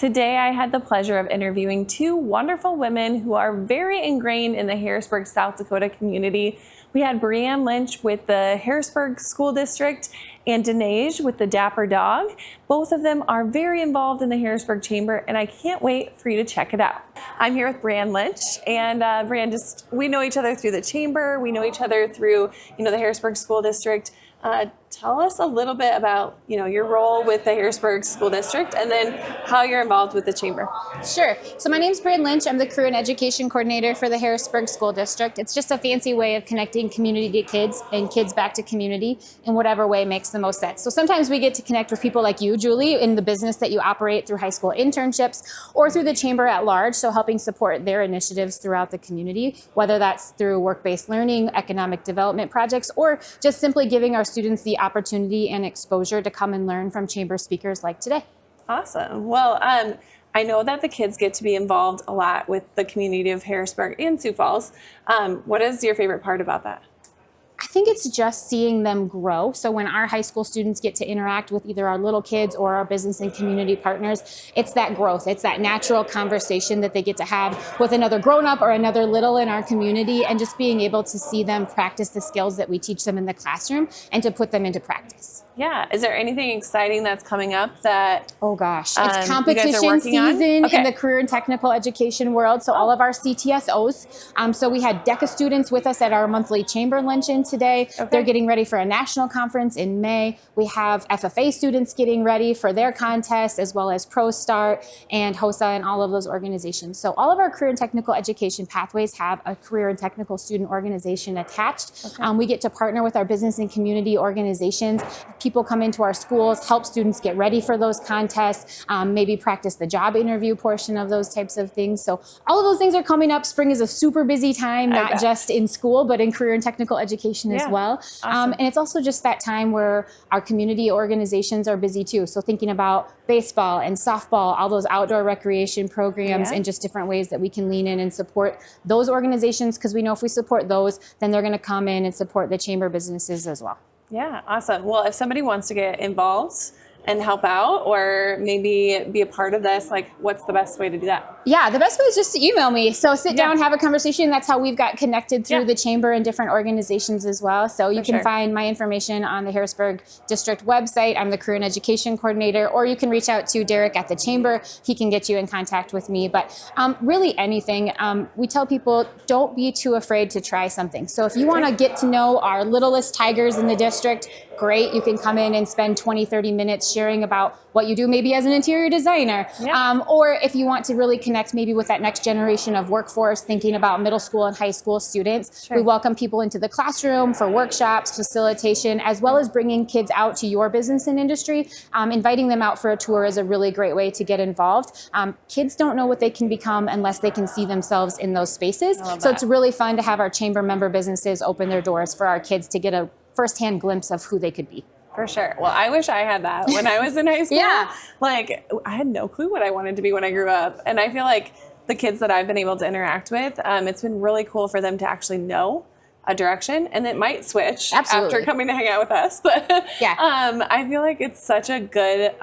Today I had the pleasure of interviewing two wonderful women who are very ingrained in the Harrisburg, South Dakota community. We had Breanne Lynch with the Harrisburg School District and Danaise with the Dapper Dog. Both of them are very involved in the Harrisburg Chamber, and I can't wait for you to check it out. I'm here with Breanne Lynch, and Breanne, we know each other through the Chamber. We know each other through, the Harrisburg School District. Tell us a little bit about, your role with the Harrisburg School District and then how you're involved with the Chamber. Sure. So my name's Breanne Lynch. I'm the Career and Education Coordinator for the Harrisburg School District. It's just a fancy way of connecting community to kids and kids back to community in whatever way makes the most sense. So sometimes we get to connect with people like you, Julie, in the business that you operate through high school internships or through the Chamber at large, so helping support their initiatives throughout the community, whether that's through work-based learning, economic development projects, or just simply giving our students the opportunity and exposure to come and learn from Chamber speakers like today. Awesome. Well, I know that the kids get to be involved a lot with the community of Harrisburg and Sioux Falls. What is your favorite part about that? I think it's just seeing them grow. So when our high school students get to interact with either our little kids or our business and community partners, it's that growth. It's that natural conversation that they get to have with another grown-up or another little in our community, and just being able to see them practice the skills that we teach them in the classroom and to put them into practice. Yeah. Is there anything exciting that's coming up that... Oh gosh, it's competition season in the career and technical education world. So all of our CTSOs. So we had DECA students with us at our monthly Chamber luncheon today. They're getting ready for a national conference in May. We have FFA students getting ready for their contest, as well as ProStart and HOSA and all of those organizations. So all of our career and technical education pathways have a career and technical student organization attached. We get to partner with our business and community organizations. People come into our schools, help students get ready for those contests, maybe practice the job interview portion of those types of things. So all of those things are coming up. Spring is a super busy time, not just in school, but in career and technical education as well. Awesome. And it's also just that time where our community organizations are busy too. So thinking about baseball and softball, all those outdoor recreation programs, and just different ways that we can lean in and support those organizations, because we know if we support those, then they're going to come in and support the Chamber businesses as well. Yeah, awesome. Well, if somebody wants to get involved and help out, or maybe be a part of this, what's the best way to do that? Yeah, the best way is just to email me. So sit down, have a conversation. That's how we've got connected through the Chamber and different organizations as well. So you can find my information on the Harrisburg District website. I'm the Career and Education Coordinator, or you can reach out to Derek at the Chamber. He can get you in contact with me. But really anything. We tell people, don't be too afraid to try something. So if you want to get to know our littlest tigers in the district, great. You can come in and spend 20, 30 minutes sharing about what you do maybe as an interior designer. Or if you want to really connect maybe with that next generation of workforce, thinking about middle school and high school students, we welcome people into the classroom for workshops, facilitation, as well as bringing kids out to your business and industry. Inviting them out for a tour is a really great way to get involved. Kids don't know what they can become unless they can see themselves in those spaces. So it's really fun to have our Chamber member businesses open their doors for our kids to get a firsthand glimpse of who they could be. For sure. Well, I wish I had that when I was in high school. I had no clue what I wanted to be when I grew up. And I feel like the kids that I've been able to interact with, it's been really cool for them to actually know a direction, and it might switch after coming to hang out with us. But I feel like it's such a good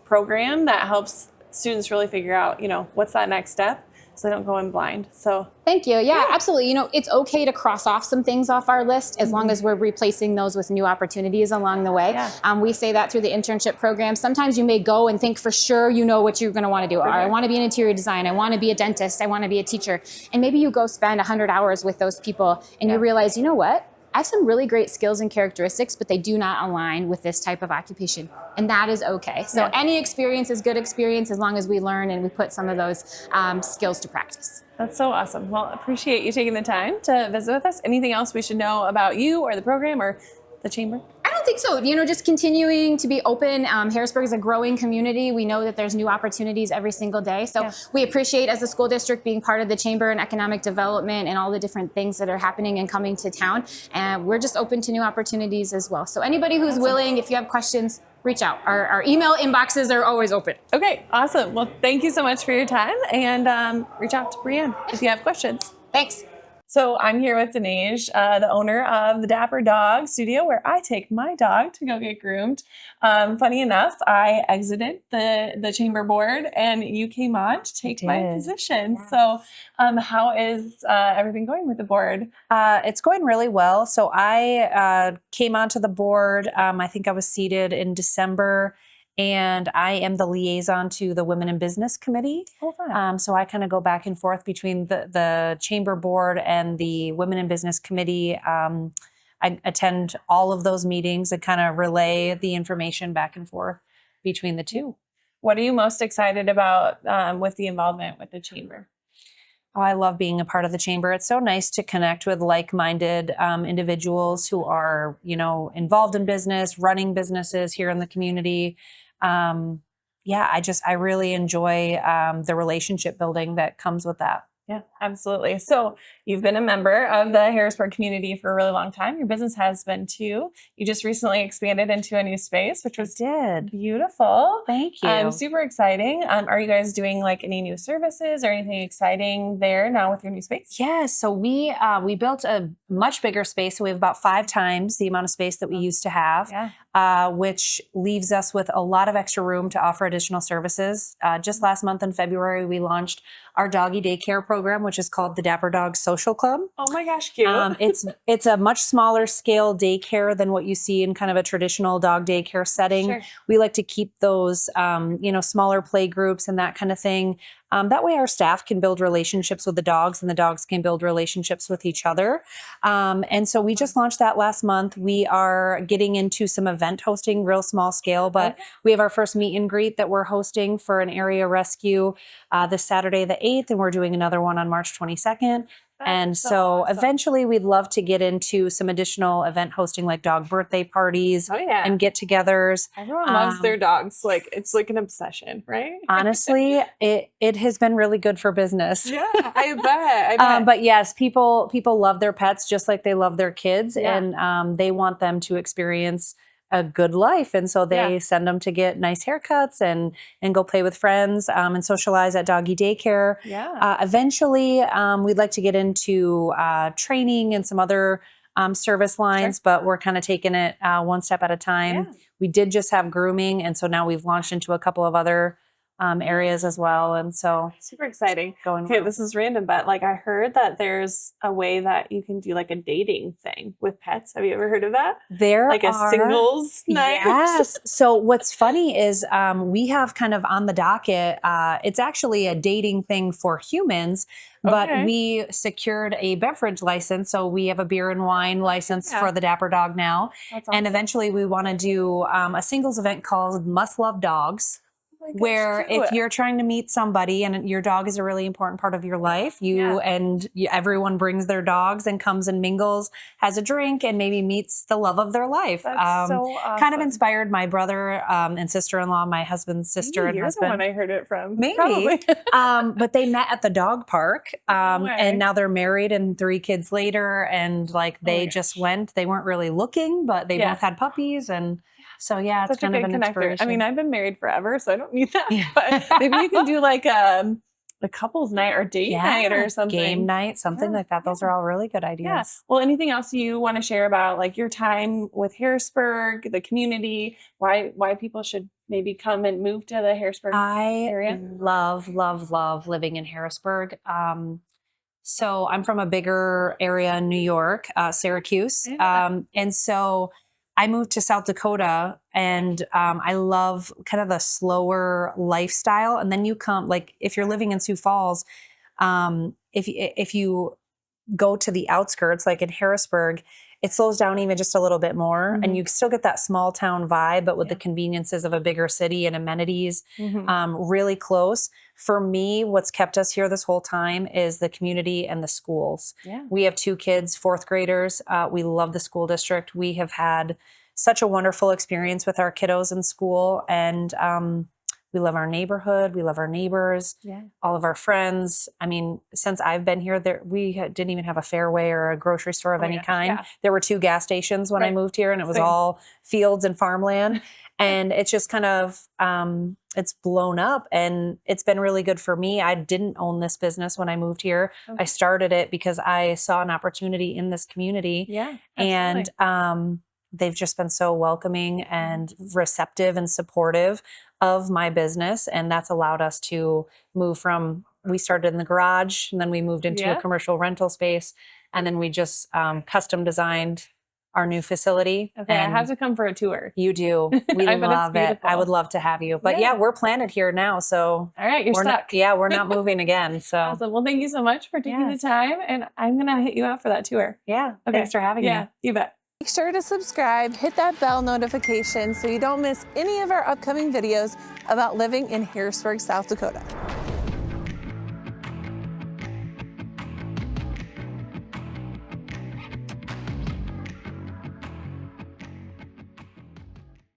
program that helps students really figure out, what's that next step, so they don't go in blind. So thank you. Yeah, absolutely. It's okay to cross off some things off our list as long as we're replacing those with new opportunities along the way. We say that through the internship program. Sometimes you may go and think for sure you know what you're going to want to do. I want to be an interior design. I want to be a dentist. I want to be a teacher. And maybe you go spend 100 hours with those people and you realize, you know what? I have some really great skills and characteristics, but they do not align with this type of occupation. And that is okay. So any experience is good experience as long as we learn and we put some of those skills to practice. That's so awesome. Well, appreciate you taking the time to visit with us. Anything else we should know about you or the program or the Chamber? I don't think so. Just continuing to be open. Harrisburg is a growing community. We know that there's new opportunities every single day. So we appreciate, as a school district, being part of the Chamber and economic development and all the different things that are happening and coming to town. And we're just open to new opportunities as well. So anybody who's willing, if you have questions, reach out. Our email inboxes are always open. Okay, awesome. Well, thank you so much for your time. And reach out to Breanne if you have questions. Thanks. So I'm here with Danaise, the owner of the Dapper Dog Studio, where I take my dog to go get groomed. Funny enough, I exited the chamber board and you came on to take my position. Yes. So how is everything going with the board? It's going really well. So I came onto the board. I think I was seated in December. And I am the liaison to the Women in Business Committee. Oh, fun. So I kind of go back and forth between the Chamber Board and the Women in Business Committee. I attend all of those meetings and kind of relay the information back and forth between the two. What are you most excited about with the involvement with the Chamber? Oh, I love being a part of the Chamber. It's so nice to connect with like-minded individuals who are, involved in business, running businesses here in the community. I really enjoy the relationship building that comes with that. Yeah, absolutely. So you've been a member of the Harrisburg community for a really long time. Your business has been too. You just recently expanded into a new space, which was beautiful. Thank you. Super exciting. Are you guys doing like any new services or anything exciting there now with your new space? Yes. So we built a much bigger space. So we have about 5 times the amount of space that we used to have, which leaves us with a lot of extra room to offer additional services. Just last month in February, we launched our doggy daycare program, which is called the Dapper Dog Social Club. Oh my gosh, cute. It's a much smaller scale daycare than what you see in kind of a traditional dog daycare setting. Sure. We like to keep those, smaller play groups and that kind of thing. That way our staff can build relationships with the dogs and the dogs can build relationships with each other. And so we just launched that last month. We are getting into some event hosting, real small scale, but we have our first meet and greet that we're hosting for an area rescue this Saturday, the 8th, and we're doing another one on March 22nd. And so awesome. Eventually we'd love to get into some additional event hosting like dog birthday parties and get-togethers. Everyone loves their dogs. Like it's like an obsession, right? Honestly, it has been really good for business. Yeah, I bet. But yes, people love their pets just like they love their kids, and they want them to experience a good life, and so they send them to get nice haircuts and go play with friends and socialize at doggy daycare. Eventually, we'd like to get into training and some other service lines, but we're kind of taking it one step at a time. We did just have grooming, and so now we've launched into a couple of other areas as well, and so super exciting. This is random, but like I heard that there's a way that you can do like a dating thing with pets. Have you ever heard of that? There like a singles night. Yes. So what's funny is we have kind of on the docket. It's actually a dating thing for humans, but we secured a beverage license, so we have a beer and wine license for the Dapper Dog now. That's awesome. And eventually we want to do a singles event called Must Love Dogs. Where if you're trying to meet somebody and your dog is a really important part of your life, everyone brings their dogs and comes and mingles, has a drink, and maybe meets the love of their life. That's so awesome. Kind of inspired my brother and sister-in-law, my husband's sister and husband. You're the one I heard it from. Maybe. But they met at the dog park and now they're married and 3 kids later. And like they just went, they weren't really looking, but they both had puppies and so it's such kind a of good an connector. inspiration. I mean, I've been married forever, so I don't need that. But maybe you can do like a couples night or date night or something. Game night, something like that. Those are all really good ideas. Yeah. Well, anything else you want to share about like your time with Harrisburg, the community, why people should maybe come and move to the Harrisburg area? I love living in Harrisburg. So I'm from a bigger area in New York, Syracuse. And so I moved to South Dakota and I love kind of the slower lifestyle. And then you come, like if you're living in Sioux Falls, if you go to the outskirts, like in Harrisburg, it slows down even just a little bit more and you still get that small town vibe, but with the conveniences of a bigger city and amenities really close. For me, what's kept us here this whole time is the community and the schools. We have 2 kids, 4th graders. We love the school district. We have had such a wonderful experience with our kiddos in school, and we love our neighborhood. We love our neighbors, all of our friends. I mean, since I've been here, we didn't even have a Fairway or a grocery store of any kind. There were 2 gas stations when I moved here, and it was all fields and farmland. And it's just kind of, it's blown up, and it's been really good for me. I didn't own this business when I moved here. Okay. I started it because I saw an opportunity in this community. Yeah. And they've just been so welcoming and receptive and supportive of my business. And that's allowed us to move from, we started in the garage, and then we moved into a commercial rental space. And then we just custom designed our new facility. Okay, I have to come for a tour. You do. We love it. I would love to have you. But yeah, we're planted here now. So all right, you're stuck. We're not moving again. So awesome. Well, thank you so much for taking the time. And I'm going to hit you out for that tour. Yeah. Okay. Thanks for having me. Yeah, you bet. Make sure to subscribe, hit that bell notification so you don't miss any of our upcoming videos about living in Harrisburg, South Dakota.